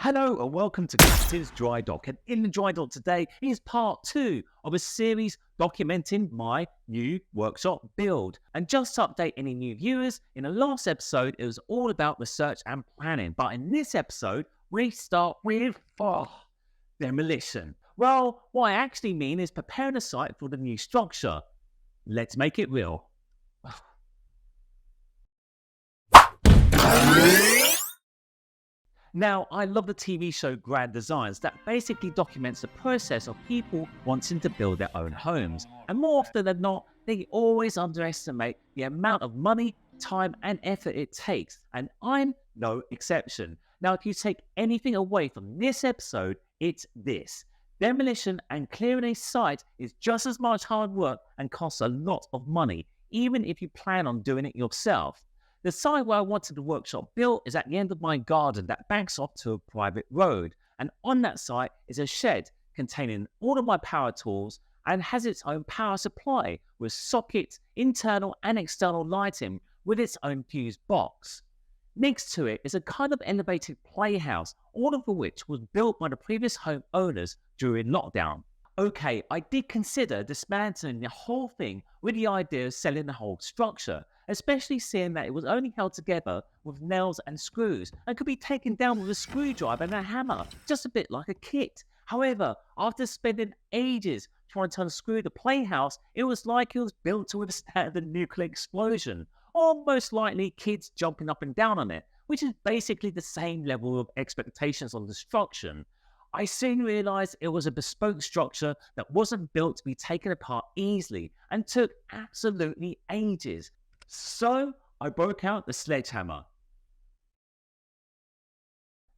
Hello and welcome to Captain's Dry Dock, and in the dry dock today is part 2 of a series documenting my new workshop build. And just to update any new viewers, in the last episode it was all about research and planning, but in this episode we start with demolition. Well, what I actually mean is preparing a site for the new structure. Let's make it real. Now, I love the TV show Grand Designs that basically documents the process of people wanting to build their own homes. And more often than not, they always underestimate the amount of money, time and effort it takes. And I'm no exception. Now, if you take anything away from this episode, it's this. Demolition and clearing a site is just as much hard work and costs a lot of money, even if you plan on doing it yourself. The site where I wanted the workshop built is at the end of my garden that backs off to a private road. And on that site is a shed containing all of my power tools and has its own power supply with sockets, internal and external lighting with its own fuse box. Next to it is a kind of elevated playhouse, all of which was built by the previous home owners during lockdown. Okay, I did consider dismantling the whole thing with the idea of selling the whole structure, especially seeing that it was only held together with nails and screws and could be taken down with a screwdriver and a hammer, just a bit like a kit. However, after spending ages trying to unscrew the playhouse, it was like it was built to withstand a nuclear explosion, or most likely kids jumping up and down on it, which is basically the same level of expectations on destruction. I soon realised it was a bespoke structure that wasn't built to be taken apart easily and took absolutely ages. So I broke out the sledgehammer.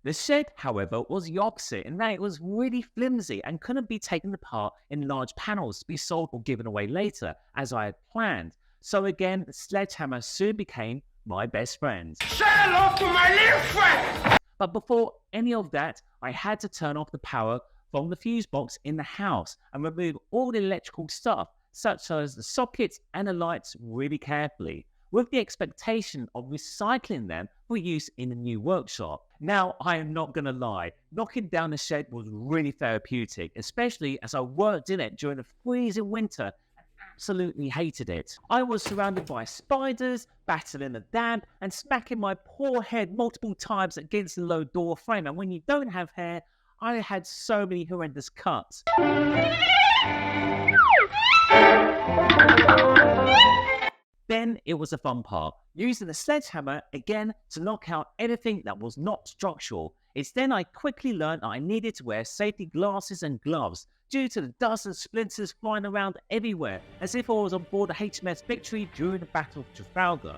The shed, however, was the opposite in that it was really flimsy and couldn't be taken apart in large panels to be sold or given away later, as I had planned. So again, the sledgehammer soon became my best friend. Say hello to my little friend! But before any of that, I had to turn off the power from the fuse box in the house and remove all the electrical stuff, such as the sockets and the lights, really carefully, with the expectation of recycling them for use in the new workshop. Now, I am not going to lie, knocking down the shed was really therapeutic, especially as I worked in it during the freezing winter and absolutely hated it. I was surrounded by spiders, battling the damp and smacking my poor head multiple times against the low door frame, and when you don't have hair, I had so many horrendous cuts. Then it was the fun part, using the sledgehammer again to knock out anything that was not structural. It's then I quickly learned that I needed to wear safety glasses and gloves due to the dust and splinters flying around everywhere, as if I was on board the HMS Victory during the Battle of Trafalgar.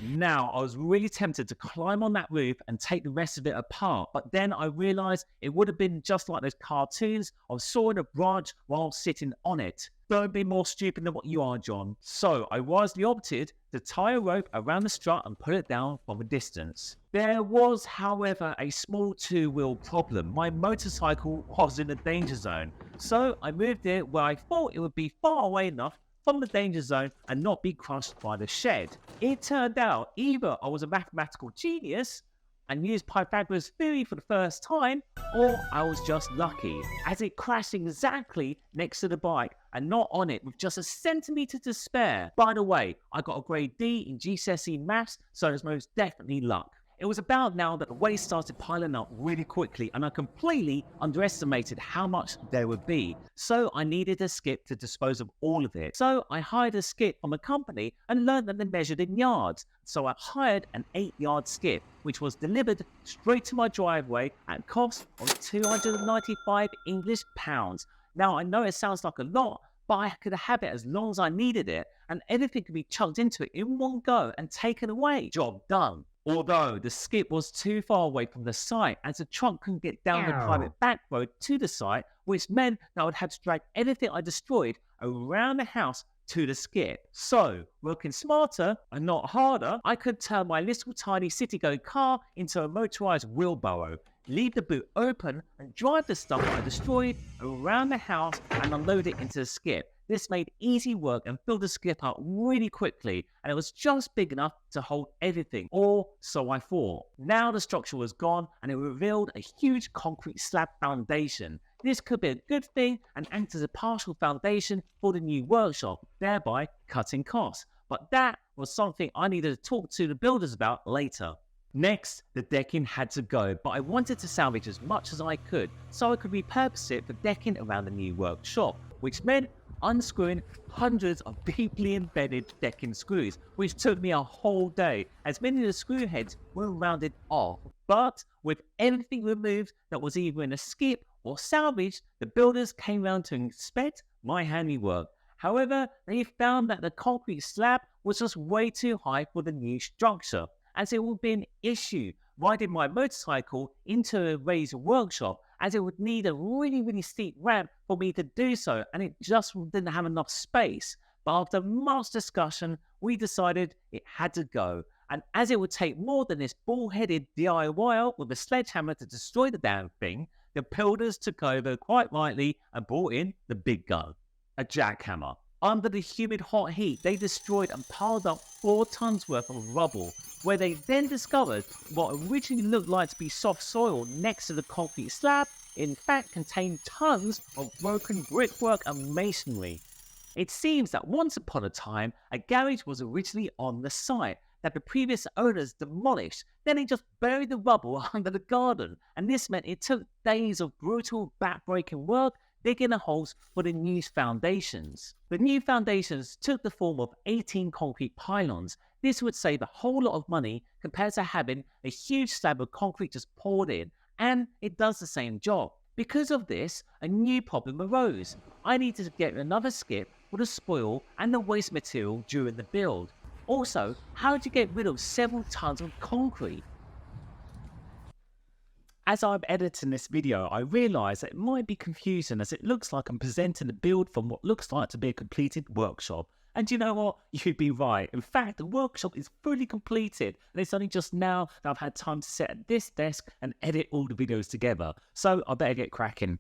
Now, I was really tempted to climb on that roof and take the rest of it apart, but then I realised it would have been just like those cartoons of sawing a branch while sitting on it. Don't be more stupid than what you are, John. So I wisely opted to tie a rope around the strut and put it down from a distance. There was, however, a small two-wheel problem. My motorcycle was in the danger zone, so I moved it where I thought it would be far away enough from the danger zone and not be crushed by the shed. It turned out either I was a mathematical genius and used Pythagoras' theory for the first time, or I was just lucky, as it crashed exactly next to the bike and not on it with just a centimetre to spare. By the way, I got a grade D in GCSE maths, so there's most definitely luck. It was about now that the waste started piling up really quickly and I completely underestimated how much there would be. So I needed a skip to dispose of all of it. So I hired a skip from a company and learned that they measured in yards. So I hired an 8-yard skip, which was delivered straight to my driveway at a cost of 295 English pounds. Now I know it sounds like a lot, but I could have it as long as I needed it and everything could be chucked into it in one go and taken away. Job done. Although the skip was too far away from the site as the truck couldn't get down the private back road to the site, which meant that I would have to drag anything I destroyed around the house to the skip. So, working smarter and not harder, I could turn my little tiny city-go car into a motorised wheelbarrow, leave the boot open and drive the stuff I destroyed around the house and unload it into the skip. This made easy work and filled the skip up really quickly, and it was just big enough to hold everything, or so I thought. Now the structure was gone, and it revealed a huge concrete slab foundation. This could be a good thing and act as a partial foundation for the new workshop, thereby cutting costs. But that was something I needed to talk to the builders about later. Next, the decking had to go, but I wanted to salvage as much as I could so I could repurpose it for decking around the new workshop, which meant unscrewing hundreds of deeply embedded decking screws, which took me a whole day as many of the screw heads were rounded off. But with everything removed that was either in a skip or salvaged, the builders came round to inspect my handiwork. However, they found that the concrete slab was just way too high for the new structure, as it would be an issue riding my motorcycle into a raised workshop, as it would need a really steep ramp for me to do so, and it just didn't have enough space. But after much discussion, we decided it had to go, and as it would take more than this bull-headed DIYer with a sledgehammer to destroy the damn thing, the builders took over quite rightly and brought in the big gun, a jackhammer. Under the humid hot heat, they destroyed and piled up 4 tons worth of rubble, where they then discovered what originally looked like to be soft soil next to the concrete slab in fact contained tons of broken brickwork and masonry. It seems that once upon a time, a garage was originally on the site that the previous owners demolished. Then they just buried the rubble under the garden, and this meant it took days of brutal back-breaking work digging the holes for the new foundations. The new foundations took the form of 18 concrete pylons. This would save a whole lot of money compared to having a huge slab of concrete just poured in, and it does the same job. Because of this, a new problem arose. I needed to get another skip for the spoil and the waste material during the build. Also, how to get rid of several tons of concrete. As I'm editing this video, I realise that it might be confusing as it looks like I'm presenting a build from what looks like to be a completed workshop. And you know what? You'd be right. In fact, the workshop is fully completed, and it's only just now that I've had time to sit at this desk and edit all the videos together. So I better get cracking.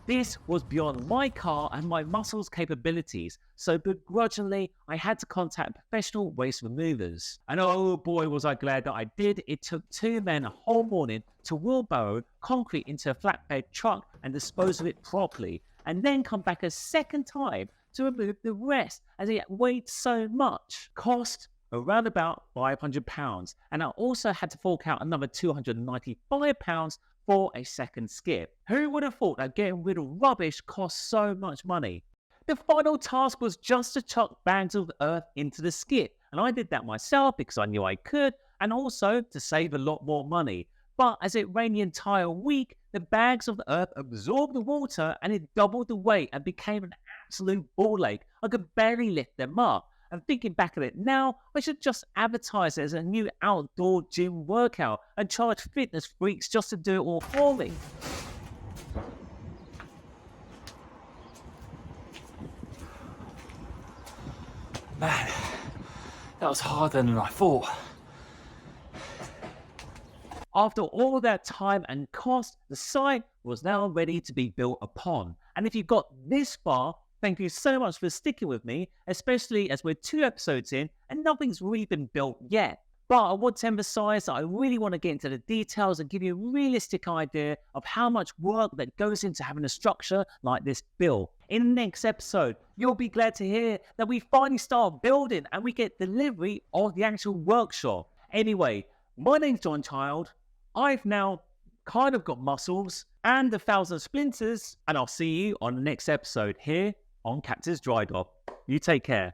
This was beyond my car and my muscles' capabilities, so begrudgingly I had to contact professional waste removers. And oh boy was I glad that I did. It took 2 men a whole morning to wheelbarrow concrete into a flatbed truck and dispose of it properly, and then come back a second time to remove the rest as it weighed so much. Cost around about £500, and I also had to fork out another £295 for a second skip. Who would have thought that getting rid of rubbish costs so much money? The final task was just to chuck bags of earth into the skip, and I did that myself because I knew I could, and also to save a lot more money. But as it rained the entire week, the bags of earth absorbed the water and it doubled the weight and became an absolute ball ache. I could barely lift them up. And thinking back at it now, I should just advertise it as a new outdoor gym workout and charge fitness freaks just to do it all for me. Man, that was harder than I thought. After all that time and cost, the site was now ready to be built upon. And if you got this far, thank you so much for sticking with me, especially as we're 2 episodes in and nothing's really been built yet. But I want to emphasize that I really want to get into the details and give you a realistic idea of how much work that goes into having a structure like this built. In the next episode, you'll be glad to hear that we finally start building and we get delivery of the actual workshop. Anyway, my name's John Child. I've now kind of got muscles and 1,000 splinters, and I'll see you on the next episode here on Cactus Dry Dock. You take care.